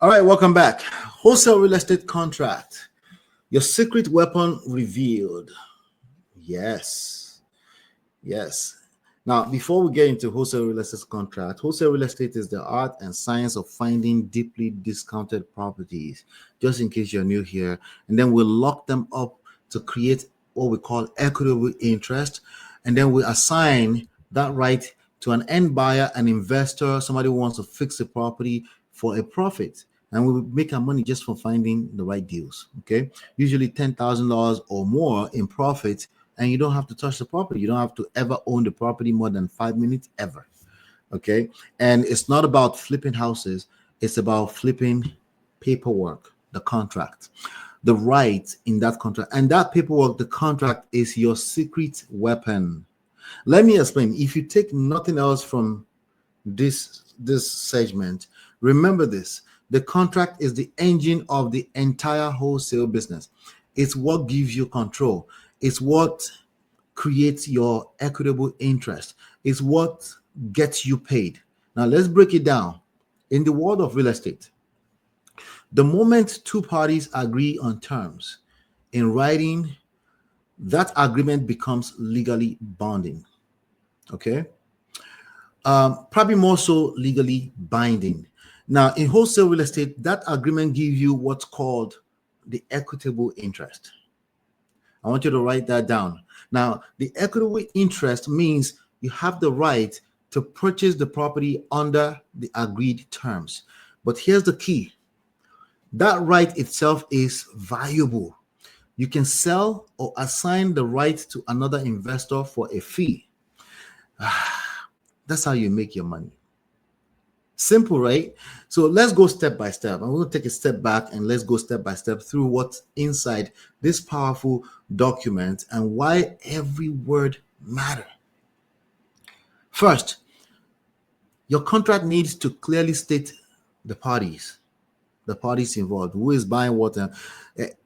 All right, welcome back. Wholesale real estate contract. Your secret weapon revealed. Yes. Yes. Now, before we get into wholesale real estate contract, wholesale real estate is the art and science of finding deeply discounted properties, just in case you're new here. And then we'll lock them up to create what we call equitable interest. And then we assign that right to an end buyer, an investor, somebody who wants to fix a property for a profit. And we make our money just for finding the right deals. Okay. Usually $10,000 or more in profit, and you don't have to touch the property. You don't have to ever own the property more than 5 minutes ever. Okay. And it's not about flipping houses, it's about flipping paperwork, the contract, the right in that contract. And that paperwork, the contract, is your secret weapon. Let me explain. If you take nothing else from this segment, remember this: the contract is the engine of the entire wholesale business. It's what gives you control. It's what creates your equitable interest. It's what gets you paid. Now let's break it down. In the world of real estate, the moment two parties agree on terms in writing, that agreement becomes legally binding. Okay. Probably more so legally binding. Now, in wholesale real estate, that agreement gives you what's called the equitable interest. I want you to write that down. Now, the equitable interest means you have the right to purchase the property under the agreed terms. But here's the key: that right itself is valuable. You can sell or assign the right to another investor for a fee. That's how you make your money. Simple, right? So let's go step by step. I'm going to take a step back and let's go step by step through what's inside this powerful document and why every word matters. First, your contract needs to clearly state the parties involved, who is buying what.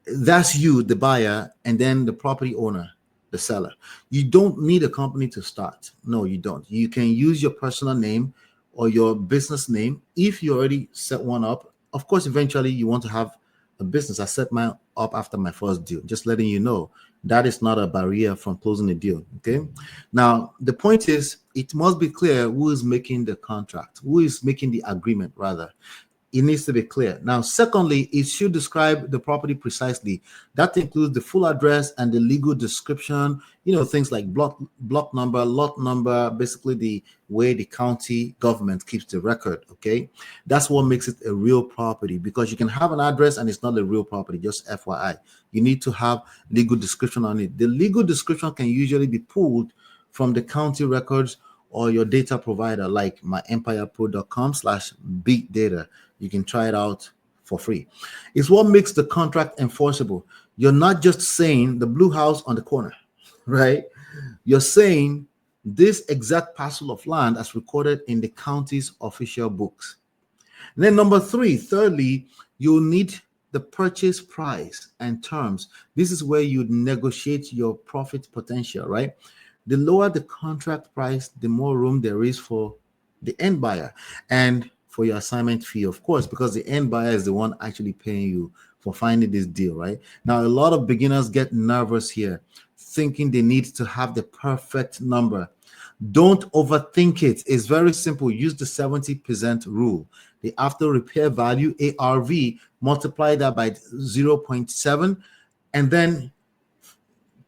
That's you, the buyer, and then the property owner, the seller. You don't need a company to start. No, you don't. You can use your personal name or your business name if you already set one up. Of course, eventually you want to have a business. I set mine up after my first deal, just letting you know that is not a barrier from closing a deal. Okay. Now, the point is, it must be clear who is making the contract, who is making the agreement, rather. It needs to be clear. Now, secondly, it should describe the property precisely. That includes the full address and the legal description, things like block number, lot number, basically the way the county government keeps the record. Okay. That's what makes it a real property, because you can have an address and it's not a real property, just FYI. You need to have legal description on it. The legal description can usually be pulled from the county records or your data provider like myempirepro.com/big data. You can try it out for free. It's what makes the contract enforceable. You're not just saying the blue house on the corner, right? You're saying this exact parcel of land as recorded in the county's official books. And then thirdly, you'll need the purchase price and terms. This is where you negotiate your profit potential, right? The lower the contract price, the more room there is for the end buyer and for your assignment fee, of course, because the end buyer is the one actually paying you for finding this deal, right? Now, a lot of beginners get nervous here, thinking they need to have the perfect number. Don't overthink it. It's very simple. Use the 70% rule. The after repair value, ARV, multiply that by 0.7, and then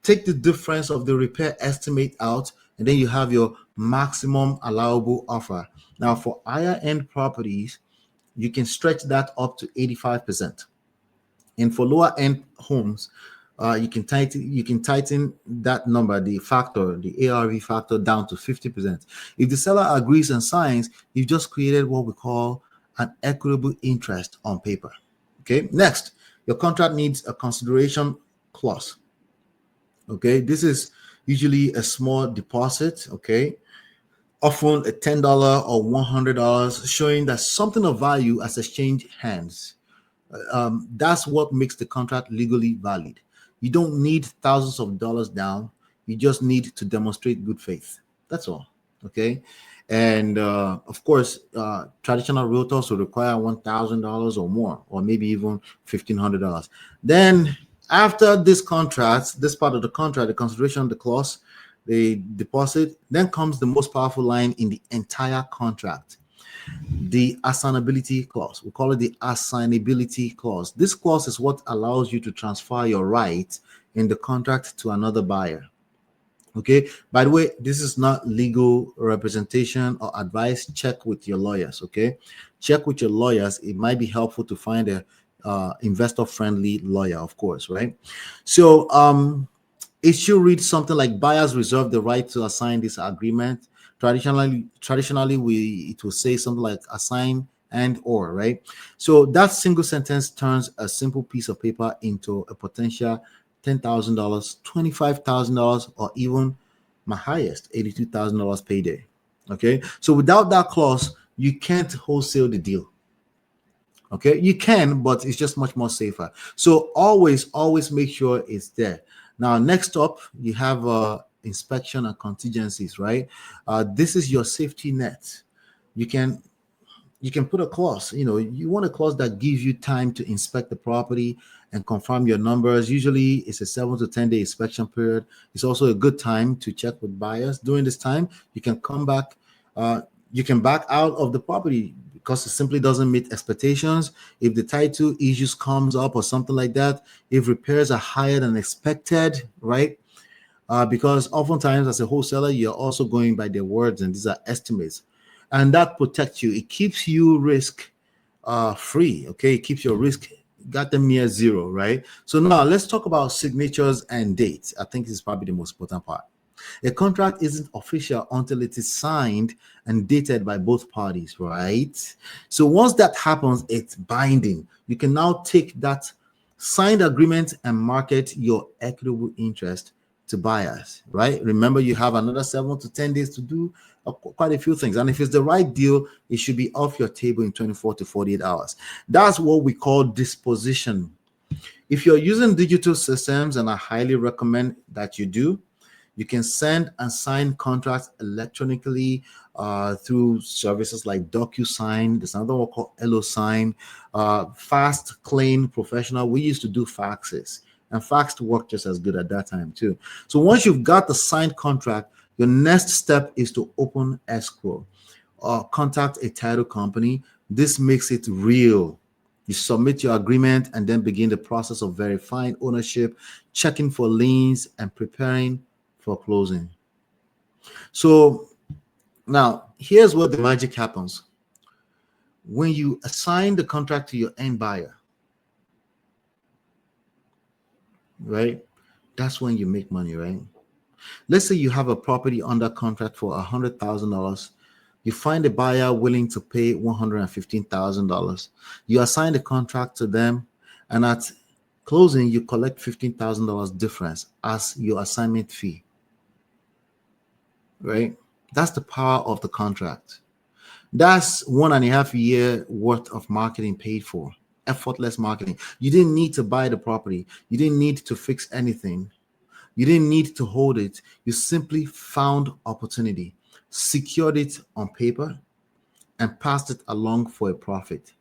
take the difference of the repair estimate out, and then you have your maximum allowable offer. Now, for higher end properties, you can stretch that up to 85%. And for lower end homes, you can tighten that number, the ARV factor, down to 50%. If the seller agrees and signs, you've just created what we call an equitable interest on paper. Okay. Next, your contract needs a consideration clause. Okay, this is usually a small deposit, okay, often a $10 or $100, showing that something of value has exchanged hands. That's what makes the contract legally valid. You don't need thousands of dollars down. You just need to demonstrate good faith. That's all. Okay. And of course, traditional realtors will require $1,000 or more, or maybe even $1,500. Then after this contract, this part of the contract, the consideration, the clause, the deposit, then comes the most powerful line in the entire contract, the assignability clause. We call it the assignability clause. This clause is what allows you to transfer your right in the contract to another buyer. Okay, by the way, this is not legal representation or advice. Check with your lawyers. Okay, check with your lawyers. It might be helpful to find a investor friendly lawyer, of course, right? So it should read something like, buyers reserve the right to assign this agreement. Traditionally it will say something like assign and or, right? So that single sentence turns a simple piece of paper into a potential $10,000, $25,000, or even my highest $82,000 payday. Okay, so without that clause, you can't wholesale the deal. Okay, you can, but it's just much more safer. So always make sure it's there. Now, next up, you have inspection and contingencies, right? This is your safety net. You can put a clause. You want a clause that gives you time to inspect the property and confirm your numbers. Usually it's a 7 to 10 day inspection period. It's also a good time to check with buyers. During this time, you can come back, you can back out of the property because it simply doesn't meet expectations. If the title issues comes up or something like that, if repairs are higher than expected, right? Because oftentimes as a wholesaler, you're also going by their words, and these are estimates, and that protects you. It keeps you risk free. Okay, it keeps your risk got them near zero, right? So now let's talk about signatures and dates. I think this is probably the most important part. A contract isn't official until it is signed and dated by both parties, right? So once that happens, it's binding. You can now take that signed agreement and market your equitable interest to buyers, right? Remember, you have another 7 to 10 days to do quite a few things. And if it's the right deal, it should be off your table in 24 to 48 hours. That's what we call disposition. If you're using digital systems, and I highly recommend that you do, you can send and sign contracts electronically through services like DocuSign. There's another one called HelloSign. Fast, clean, professional. We used to do faxes, and fax worked just as good at that time too. So once you've got the signed contract, your next step is to open escrow or contact a title company. This makes it real. You submit your agreement and then begin the process of verifying ownership, checking for liens, and preparing for closing. So now here's where the magic happens. When you assign the contract to your end buyer, right? That's when you make money, right? Let's say you have a property under contract for $100,000. You find a buyer willing to pay $115,000. You assign the contract to them, and at closing, you collect $15,000 difference as your assignment fee. Right? That's the power of the contract. That's 1.5 year worth of marketing paid for. Effortless marketing. You didn't need to buy the property. You didn't need to fix anything. You didn't need to hold it. You simply found opportunity, secured it on paper, and passed it along for a profit.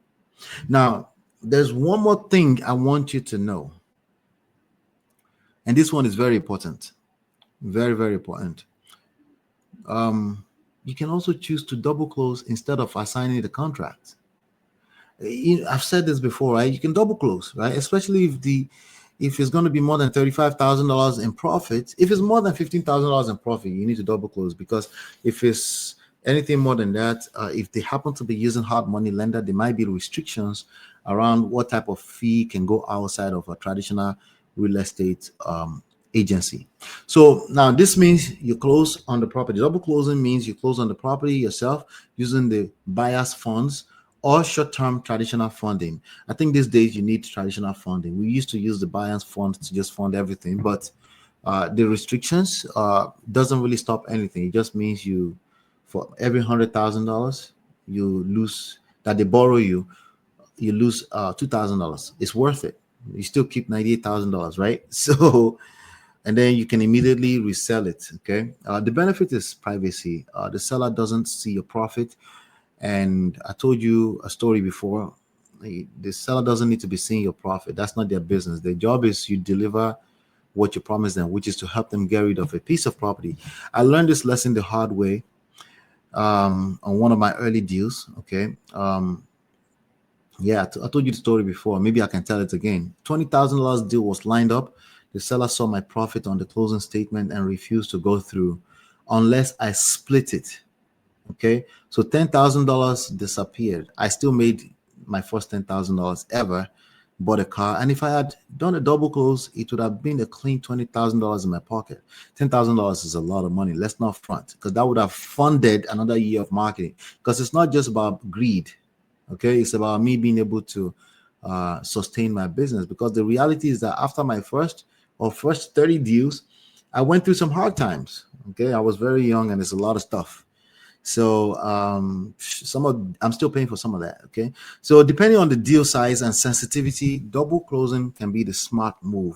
Now, there's one more thing I want you to know. And this one is very important. Very, very important. You can also choose to double close instead of assigning the contract. I've said this before, right? You can double close, right? Especially if it's going to be more than $35,000 in profit. If it's more than $15,000 in profit, you need to double close, because if it's anything more than that, if they happen to be using hard money lender, there might be restrictions around what type of fee can go outside of a traditional real estate agency. So now this means you close on the property. Double closing means you close on the property yourself using the buyer's funds or short-term traditional funding. I think these days you need traditional funding. We used to use the buyer's fund to just fund everything, but the restrictions doesn't really stop anything. It just means you, for every $100,000 you lose that they borrow you, you lose $2,000. It's worth it. You still keep $98,000, right? So and then you can immediately resell it. Okay. The benefit is privacy. The seller doesn't see your profit. And I told you a story before. The seller doesn't need to be seeing your profit. That's not their business. Their job is you deliver what you promised them, which is to help them get rid of a piece of property. I learned this lesson the hard way on one of my early deals. Okay. Yeah, I told you the story before. Maybe I can tell it again. $20,000 deal was lined up. The seller saw my profit on the closing statement and refused to go through unless I split it. Okay, so $10,000 disappeared. I still made my first $10,000 ever, bought a car, and if I had done a double close, it would have been a clean $20,000 in my pocket. $10,000 is a lot of money. Let's not front, because that would have funded another year of marketing. Because it's not just about greed. Okay, it's about me being able to sustain my business. Because the reality is that after my first 30 deals, I went through some hard times. Okay, I was very young, and there's a lot of stuff. So I'm still paying for some of that. Okay, so depending on the deal size and sensitivity, double closing can be the smart move.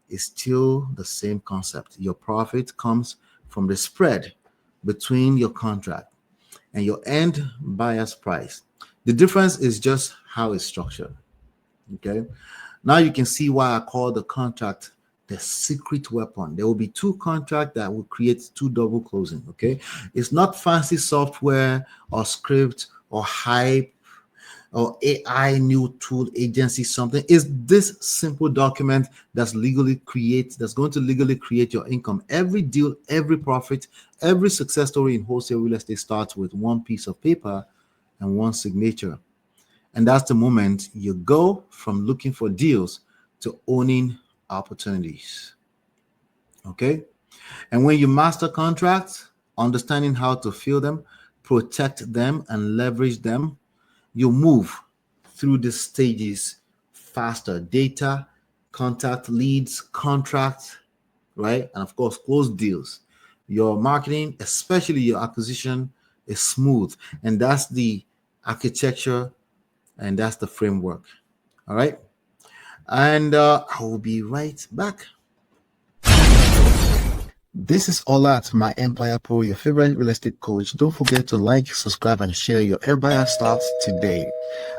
It's still the same concept. Your profit comes from the spread between your contract and your end buyer's price. The difference is just how it's structured. Okay, now you can see why I call the contract the secret weapon. There will be two contracts that will create two double closing. Okay, it's not fancy software or script or hype or AI new tool agency something. It's this simple document that's going to legally create your income. Every deal, every profit, every success story in wholesale real estate starts with one piece of paper and one signature. And that's the moment you go from looking for deals to owning opportunities. Okay. And when you master contracts, understanding how to fill them, protect them, and leverage them, you move through the stages faster. Data, contact, leads, contracts, right? And of course, close deals. Your marketing, especially your acquisition, is smooth. And that's the architecture and that's the framework. All right. And I will be right back. This is Ola at My Empire Pro, your favorite real estate coach. Don't forget to like, subscribe, and share. Your Empire starts today.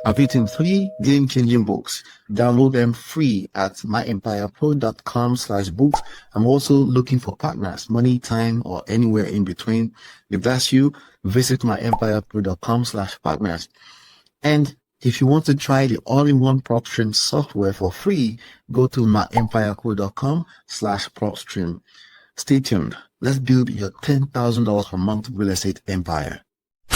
I've written 3 game-changing books. Download them free at myempirepro.com/books. I'm also looking for partners, money, time, or anywhere in between. If that's you, visit myempirepro.com/partners. And if you want to try the all-in-one PropStream software for free, go to myempirepro.com/PropStream. Stay tuned. Let's build your $10,000 per month real estate empire.